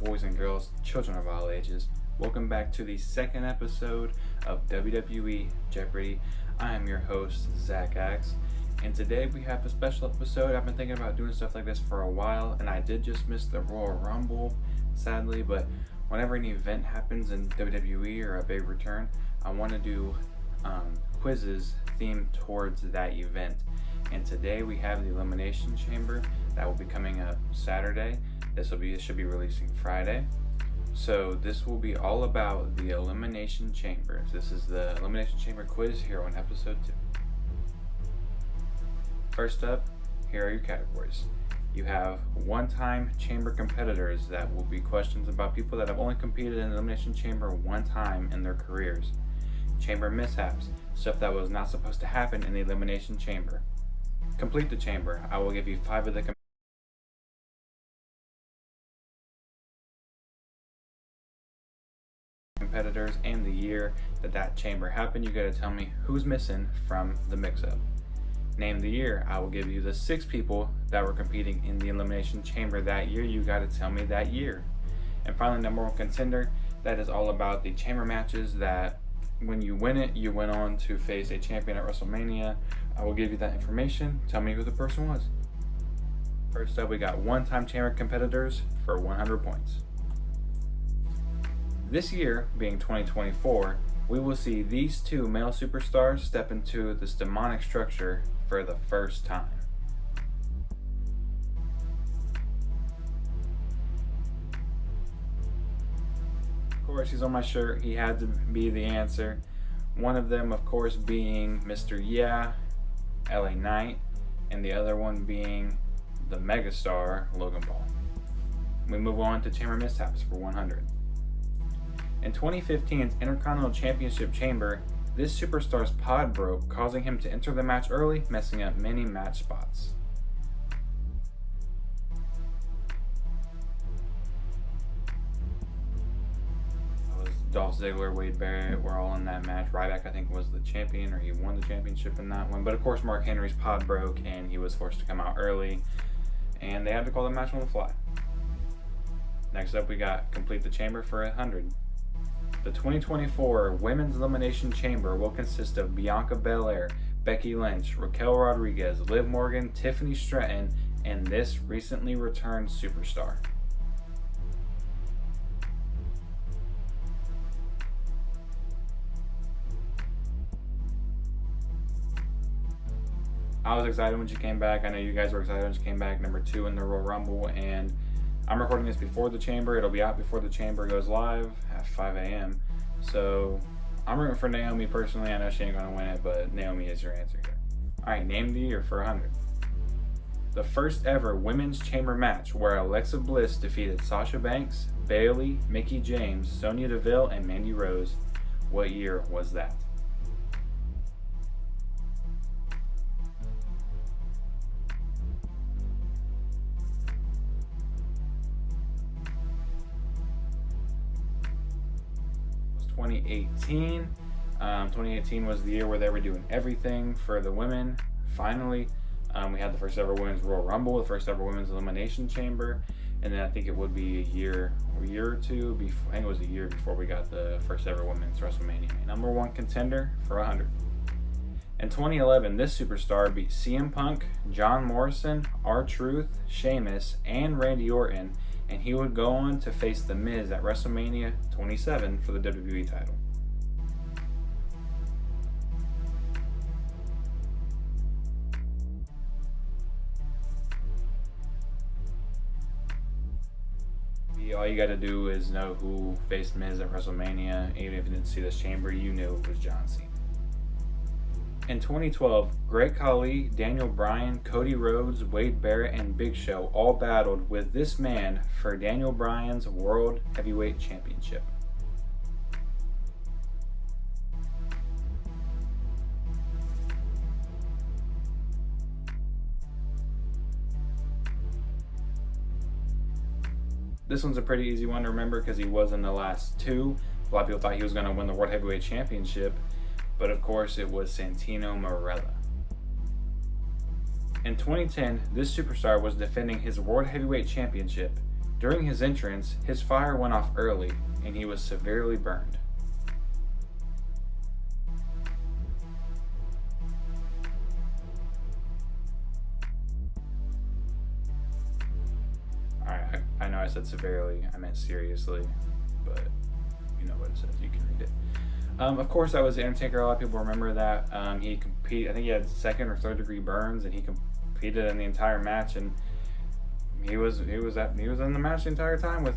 boys and girls, children of all ages. Welcome back to the second episode of WWE Jeopardy. I am your host, Zach Axe, and today we have a special episode. I've been thinking about doing stuff like this for a while, and I did just miss the Royal Rumble, sadly, but whenever an event happens in WWE or a big return, I want to do quizzes themed towards that event. And today we have the Elimination Chamber that will be coming up Saturday. It should be releasing Friday. So this will be all about the Elimination Chamber. This is the Elimination Chamber quiz here on episode 2. First up, here are your categories. You have one-time chamber competitors. That will be questions about people that have only competed in the Elimination Chamber one time in their careers. Chamber mishaps, stuff that was not supposed to happen in the Elimination Chamber. Complete the chamber. I will give you 5 of the competitors and the year that chamber happened. You gotta tell me who's missing from the mix-up. Name the year. I will give you the 6 people that were competing in the Elimination Chamber that year. You gotta tell me that year. And finally, number 1 contender. That is all about the chamber matches that when you win it, you went on to face a champion at WrestleMania. I will give you that information. Tell me who the person was. First up, we got one-time chamber competitors for 100 points. This year, being 2024, we will see these 2 male superstars step into this demonic structure for the first time. Of course, he's on my shirt. He had to be the answer. One of them, of course, being Mr. Yeah, LA Knight, and the other one being the megastar, Logan Paul. We move on to chamber mishaps for 100. In 2015's Intercontinental Championship Chamber, this superstar's pod broke, causing him to enter the match early, messing up many match spots. Dolph Ziggler, Wade Barrett were all in that match. Ryback, I think, was the champion, or he won the championship in that one. But of course, Mark Henry's pod broke, and he was forced to come out early, and they had to call the match on the fly. Next up, we got complete the chamber for 100. The 2024 Women's Elimination Chamber will consist of Bianca Belair, Becky Lynch, Raquel Rodriguez, Liv Morgan, Tiffany Stratton, and this recently returned superstar. I was excited when she came back. I know you guys were excited when she came back, number 2 in the Royal Rumble, and I'm recording this before the chamber. It'll be out before the chamber goes live at 5 a.m. So I'm rooting for Naomi personally. I know she ain't gonna win it, but Naomi is your answer here. All right, name the year for 100. The first ever women's chamber match where Alexa Bliss defeated Sasha Banks, Bayley, Mickie James, Sonya Deville, and Mandy Rose. What year was that? It was 2018. 2018 was the year where they were doing everything for the women. Finally, we had the first ever women's Royal Rumble, the first ever women's Elimination Chamber, and then I think it would be a year or 2 before. I think it was a year before we got the first ever women's WrestleMania. Number 1 contender for 100. In 2011, this superstar beat CM Punk, John Morrison, R-Truth, Sheamus, and Randy Orton, and he would go on to face The Miz at WrestleMania 27 for the WWE title. All you got to do is know who faced Miz at WrestleMania. Even if you didn't see this chamber, you knew it was John Cena. In 2012, Great Khali, Daniel Bryan, Cody Rhodes, Wade Barrett, and Big Show all battled with this man for Daniel Bryan's World Heavyweight Championship. This one's a pretty easy one to remember because he was in the last 2. A lot of people thought he was going to win the World Heavyweight Championship, but of course it was Santino Marella. In 2010, this superstar was defending his World Heavyweight Championship. During his entrance, his fire went off early and he was severely burned. Alright, I know I said severely, I meant seriously, but you know what it says, you can read it. Of course, that was The Undertaker. A lot of people remember that. He competed, I think he had second or third degree burns, and he competed in the entire match, and he was in the match the entire time with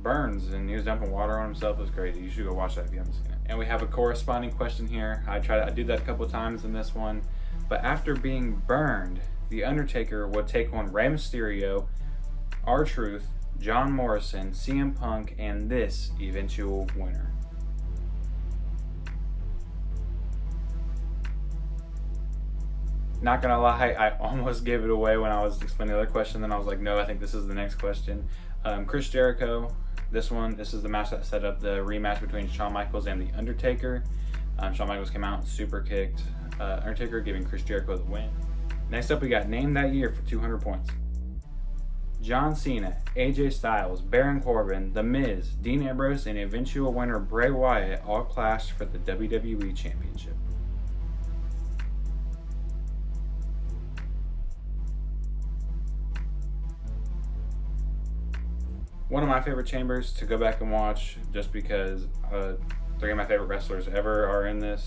burns, and he was dumping water on himself. It was crazy. You should go watch that if you haven't seen it. And we have a corresponding question here. I did that a couple of times in this one, but after being burned, The Undertaker would take on Rey Mysterio, R-Truth, John Morrison, CM Punk, and this eventual winner. Not gonna lie, I almost gave it away when I was explaining the other question. Then I was like, no, I think this is the next question. Chris Jericho. This is the match that set up the rematch between Shawn Michaels and The Undertaker. Shawn Michaels came out, super kicked Undertaker, giving Chris Jericho the win. Next up, we got Name That Year for 200 points. John Cena, AJ Styles, Baron Corbin, The Miz, Dean Ambrose, and eventual winner Bray Wyatt all clashed for the WWE Championship. One of my favorite chambers to go back and watch, just because three of my favorite wrestlers ever are in this,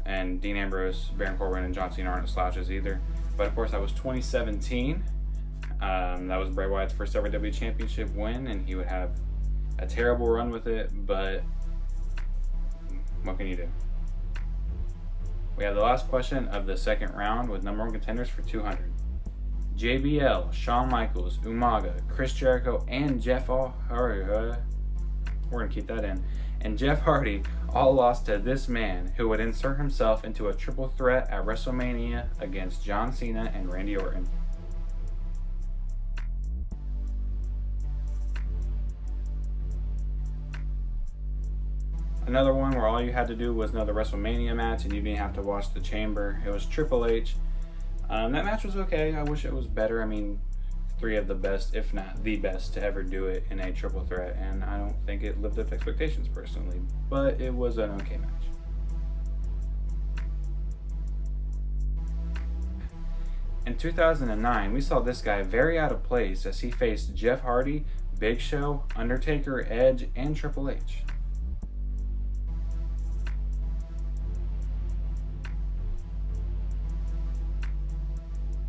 and Dean Ambrose, Baron Corbin, and John Cena aren't slouches either. But of course, that was 2017. That was Bray Wyatt's first ever WWE Championship win, and he would have a terrible run with it, but what can you do? We have the last question of the second round with number one contenders for 200. JBL, Shawn Michaels, Umaga, Chris Jericho, and Jeff Hardy, we're going to keep that in, and Jeff Hardy all lost to this man who would insert himself into a triple threat at WrestleMania against John Cena and Randy Orton. Another one where all you had to do was know the WrestleMania match and you didn't have to watch the chamber. It was Triple H. That match was okay. I wish it was better. I mean, three of the best, if not the best, to ever do it in a triple threat, and I don't think it lived up to expectations personally, but it was an okay match. In 2009, we saw this guy very out of place as he faced Jeff Hardy, Big Show, Undertaker, Edge, and Triple H.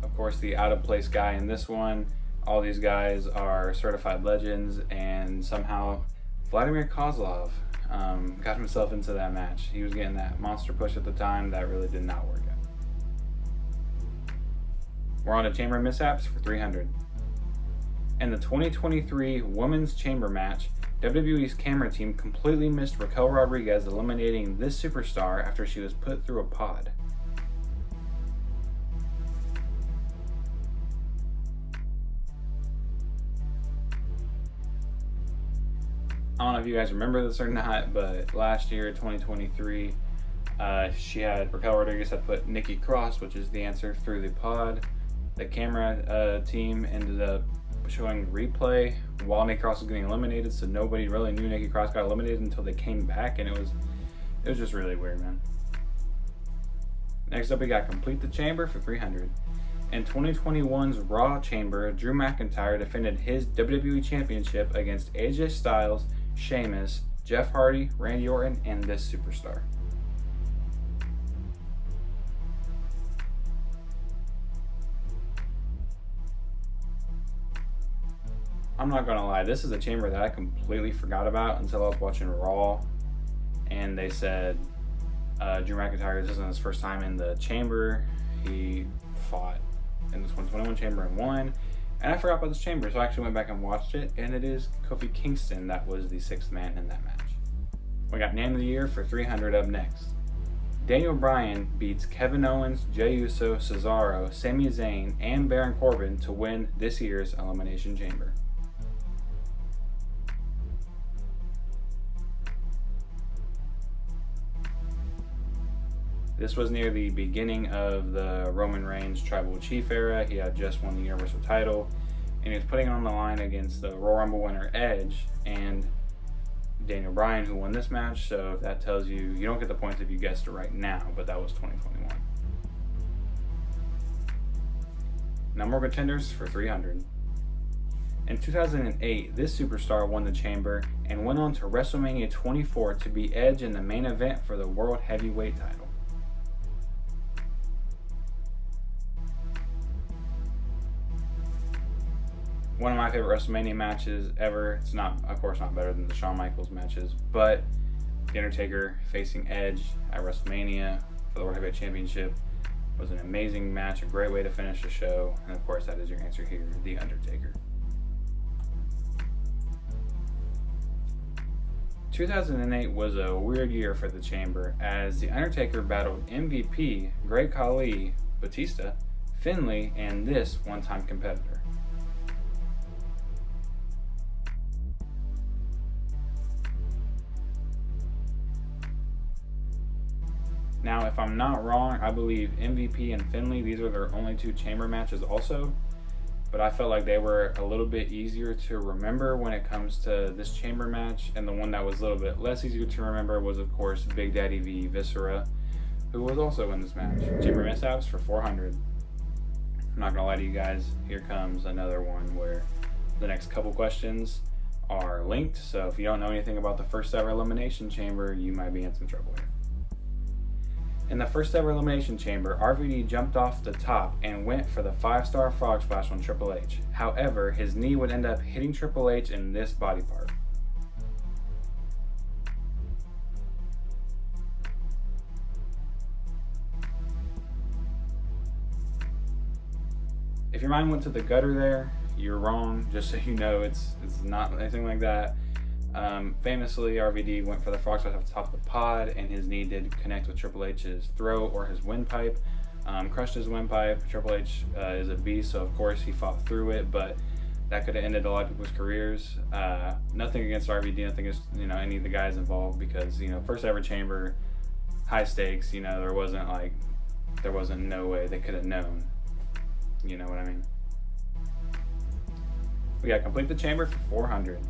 Of course, the out of place guy in this one, all these guys are certified legends, and somehow Vladimir Kozlov got himself into that match. He was getting that monster push at the time that really did not work out. We're on to chamber mishaps for 300. In the 2023 Women's Chamber match, WWE's camera team completely missed Raquel Rodriguez eliminating this superstar after she was put through a pod. I don't know if you guys remember this or not, but last year, 2023, Raquel Rodriguez had put Nikki Cross, which is the answer, through the pod. The camera team ended up showing replay while Nikki Cross was getting eliminated, so nobody really knew Nikki Cross got eliminated until they came back, and it was just really weird, man. Next up, we got Complete the Chamber for 300. In 2021's Raw Chamber, Drew McIntyre defended his WWE Championship against AJ Styles, Sheamus, Jeff Hardy, Randy Orton, and this superstar. I'm not gonna lie, this is a chamber that I completely forgot about until I was watching Raw, and they said Drew McIntyre, this isn't his first time in the chamber. He fought in the 2021 chamber and won. And I forgot about this chamber, so I actually went back and watched it, and it is Kofi Kingston that was the sixth man in that match. We got Name of the Year for 300 up next. Daniel Bryan beats Kevin Owens, Jey Uso, Cesaro, Sami Zayn, and Baron Corbin to win this year's Elimination Chamber. This was near the beginning of the Roman Reigns Tribal Chief era. He had just won the Universal title. and he was putting it on the line against the Royal Rumble winner Edge and Daniel Bryan, who won this match. So if that tells you, you don't get the points if you guessed it right now, but that was 2021. Number one contenders for 300. In 2008, this superstar won the Chamber and went on to WrestleMania 24 to beat Edge in the main event for the World Heavyweight title. One of my favorite WrestleMania matches ever. It's not, of course, not better than the Shawn Michaels matches, but The Undertaker facing Edge at WrestleMania for the World Heavyweight Championship was an amazing match, a great way to finish the show, and of course that is your answer here, The Undertaker. 2008 was a weird year for the Chamber as The Undertaker battled MVP, Great Khali, Batista, Finlay, and this one-time competitor. Now, if I'm not wrong, I believe MVP and Finlay, these are their only two Chamber matches also, but I felt like they were a little bit easier to remember when it comes to this Chamber match, and the one that was a little bit less easier to remember was, of course, Big Daddy v. Viscera, who was also in this match. Chamber mishaps for 400. I'm not gonna lie to you guys, here comes another one where the next couple questions are linked, so if you don't know anything about the first ever Elimination Chamber, you might be in some trouble here. In the first ever Elimination Chamber, RVD jumped off the top and went for the 5-star frog splash on Triple H. However, his knee would end up hitting Triple H in this body part. If your mind went to the gutter there, you're wrong. Just so you know, it's not anything like that. Famously, RVD went for the frog splash off the top of the pod, and his knee did connect with Triple H's throat or his windpipe, crushed his windpipe. Triple H is a beast, so of course he fought through it, but that could have ended a lot of people's careers. Nothing against RVD, nothing against any of the guys involved, because first ever Chamber, high stakes. There wasn't no way they could have known. You know what I mean? We got to complete the Chamber for 400.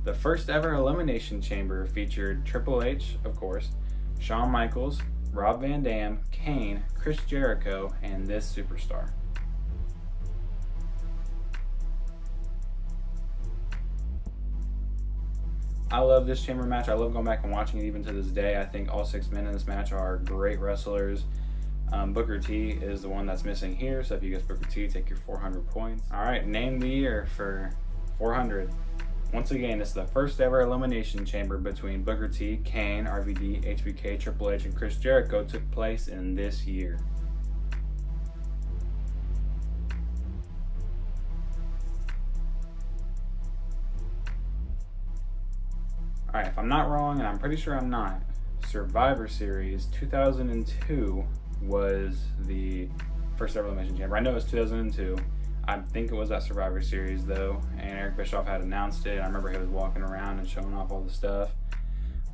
The first ever Elimination Chamber featured Triple H, of course, Shawn Michaels, Rob Van Dam, Kane, Chris Jericho, and this superstar. I love this Chamber match. I love going back and watching it even to this day. I think all 6 men in this match are great wrestlers. Booker T is the one that's missing here, so if you guess Booker T, take your 400 points. All right, name the year for 400. Once again, this is the first ever Elimination Chamber between Booker T, Kane, RVD, HBK, Triple H, and Chris Jericho took place in this year. Alright, if I'm not wrong, and I'm pretty sure I'm not, Survivor Series 2002 was the first ever Elimination Chamber. I know it was 2002. I think it was that Survivor Series though, and Eric Bischoff had announced it. I remember he was walking around and showing off all the stuff.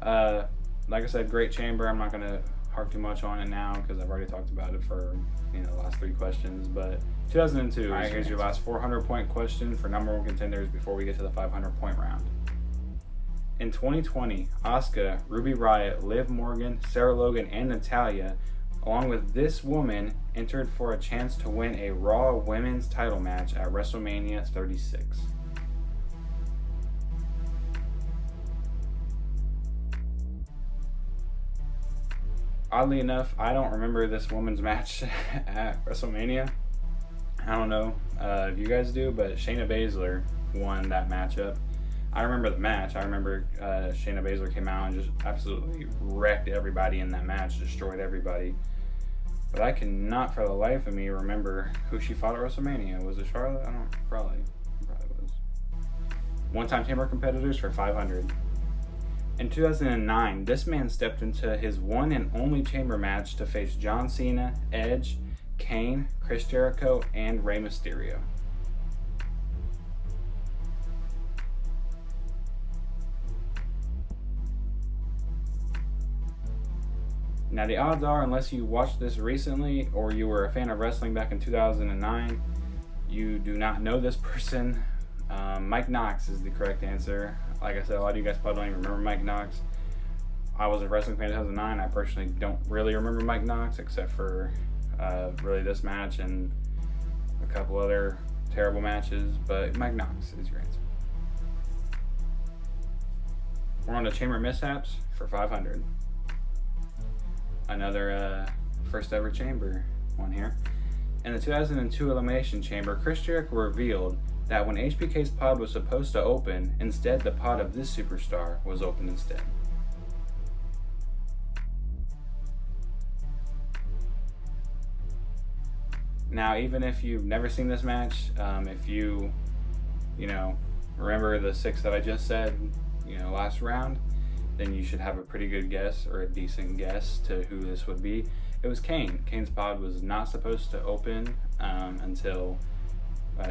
Like I said, great Chamber. I'm not going to harp too much on it now because I've already talked about it for the last 3 questions. But 2002. All right, here's your last 400-point question for number one contenders before we get to the 500-point round. In 2020, Asuka, Ruby Riott, Liv Morgan, Sarah Logan, and Natalya, along with this woman, entered for a chance to win a Raw Women's title match at WrestleMania 36. Oddly enough, I don't remember this woman's match at WrestleMania. I don't know if you guys do, but Shayna Baszler won that matchup. I remember the match. I remember Shayna Baszler came out and just absolutely wrecked everybody in that match, destroyed everybody. But I cannot for the life of me remember who she fought at WrestleMania. Was it Charlotte? I don't, probably was. One-time Chamber competitors for 500. In 2009, this man stepped into his one and only Chamber match to face John Cena, Edge, Kane, Chris Jericho, and Rey Mysterio. Now the odds are, unless you watched this recently or you were a fan of wrestling back in 2009, you do not know this person, Mike Knox is the correct answer. Like I said, a lot of you guys probably don't even remember Mike Knox. I was a wrestling fan in 2009. I personally don't really remember Mike Knox except for really this match and a couple other terrible matches, but Mike Knox is your answer. We're on to Chamber Mishaps for 500. Another first ever Chamber one here. In the 2002 Elimination Chamber, Chris Jericho revealed that when HBK's pod was supposed to open, instead the pod of this superstar was opened instead. Now, even if you've never seen this match, if you remember the 6 that I just said, last round, then you should have a pretty good guess or a decent guess to who this would be. It was Kane. Kane's pod was not supposed to open until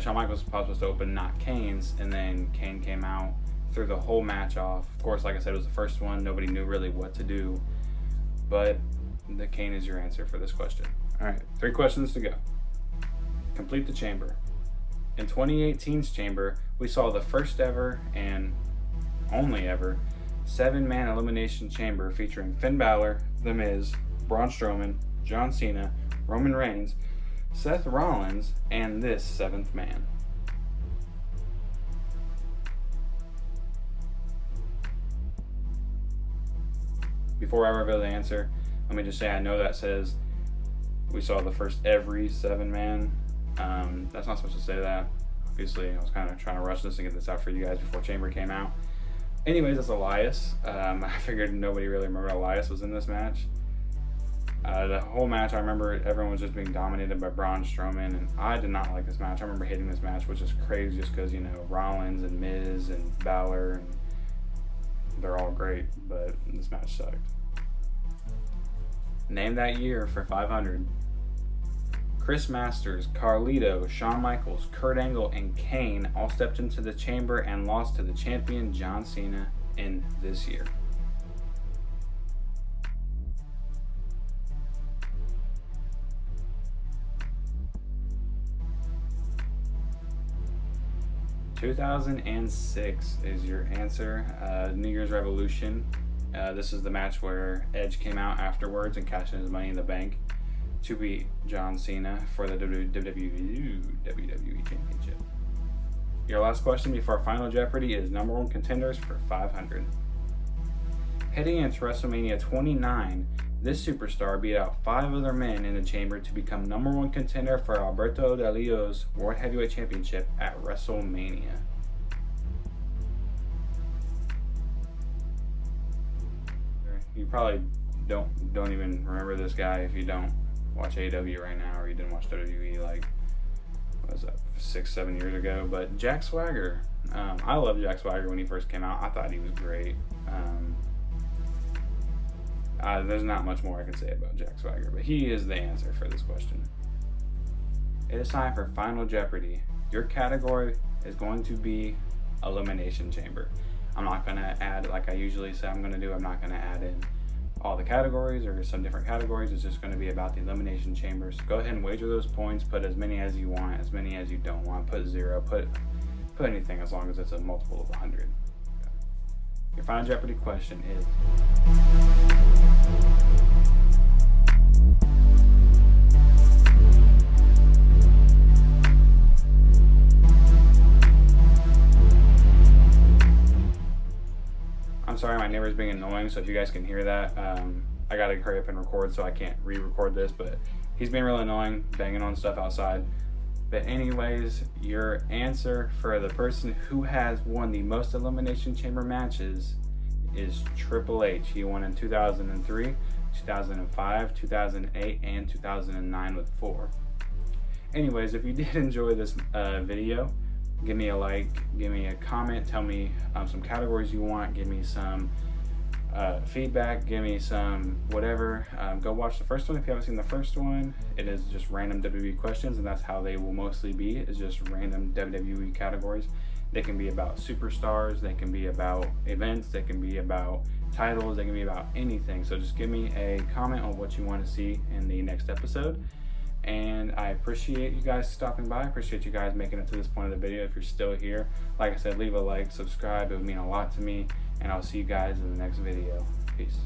Shawn Michaels' pod was supposed to open, not Kane's, and then Kane came out, threw the whole match off. Of course, like I said, it was the first one. Nobody knew really what to do, but the Kane is your answer for this question. All right, 3 questions to go. Complete the chamber. In 2018's chamber, we saw the first ever and only ever 7-man elimination chamber featuring Finn Balor, The Miz, Braun Strowman, John Cena, Roman Reigns, Seth Rollins, and this 7th man. Before I reveal the answer, let me just say I know that says we saw the first every 7-man. That's not supposed to say that. Obviously, I was kind of trying to rush this and get this out for you guys before Chamber came out. Anyways, that's Elias. I figured nobody really remembered Elias was in this match. The whole match, I remember everyone was just being dominated by Braun Strowman, and I did not like this match. I remember hating this match, which is crazy just because, Rollins and Miz and Balor, and they're all great, but this match sucked. Name that year for 500. Chris Masters, Carlito, Shawn Michaels, Kurt Angle, and Kane all stepped into the chamber and lost to the champion John Cena in this year. (2006) is your answer. New Year's Revolution. This is the match where Edge came out afterwards and cashed in his Money in the Bank to beat John Cena for the WWE Championship. Your last question before Final Jeopardy is number 1 contenders for 500. Heading into WrestleMania 29, this superstar beat out 5 other men in the chamber to become number 1 contender for Alberto Del Rio's World Heavyweight Championship at WrestleMania. You probably don't even remember this guy if you don't watch AEW right now, or you didn't watch WWE like, what was that, 6-7 years ago. But Jack Swagger, I loved Jack Swagger when he first came out. I thought he was great. There's not much more I can say about Jack Swagger, but he is the answer for this question. It is time for Final Jeopardy. Your category is going to be Elimination Chamber. I'm not going to add, like I usually say I'm going to do, I'm not going to add in all the categories or some different categories. It's just going to be about the Elimination Chamber. So go ahead and wager those points. Put as many as you want, as many as you don't want. Put 0. Put anything as long as it's a multiple of 100. Okay. Your Final Jeopardy question is... I'm sorry, my neighbor's being annoying, so if you guys can hear that, I gotta hurry up and record, so I can't re-record this, but he's being really annoying, banging on stuff outside. But anyways, your answer for the person who has won the most Elimination Chamber matches is Triple H. He won in 2003, 2005, 2008, and 2009 with 4. Anyways, if you did enjoy this video, give me a like, give me a comment, tell me some categories you want, give me some feedback, give me some whatever. Go watch the first one if you haven't seen the first one. It is just random WWE questions, and that's how they will mostly be, is just random WWE categories. They can be about superstars, they can be about events, they can be about titles, they can be about anything. So just give me a comment on what you want to see in the next episode, And I appreciate you guys stopping by. I appreciate you guys making it to this point of the video. If you're still here, like I said, leave a like, subscribe. It would mean a lot to me. And I'll see you guys in the next video. Peace.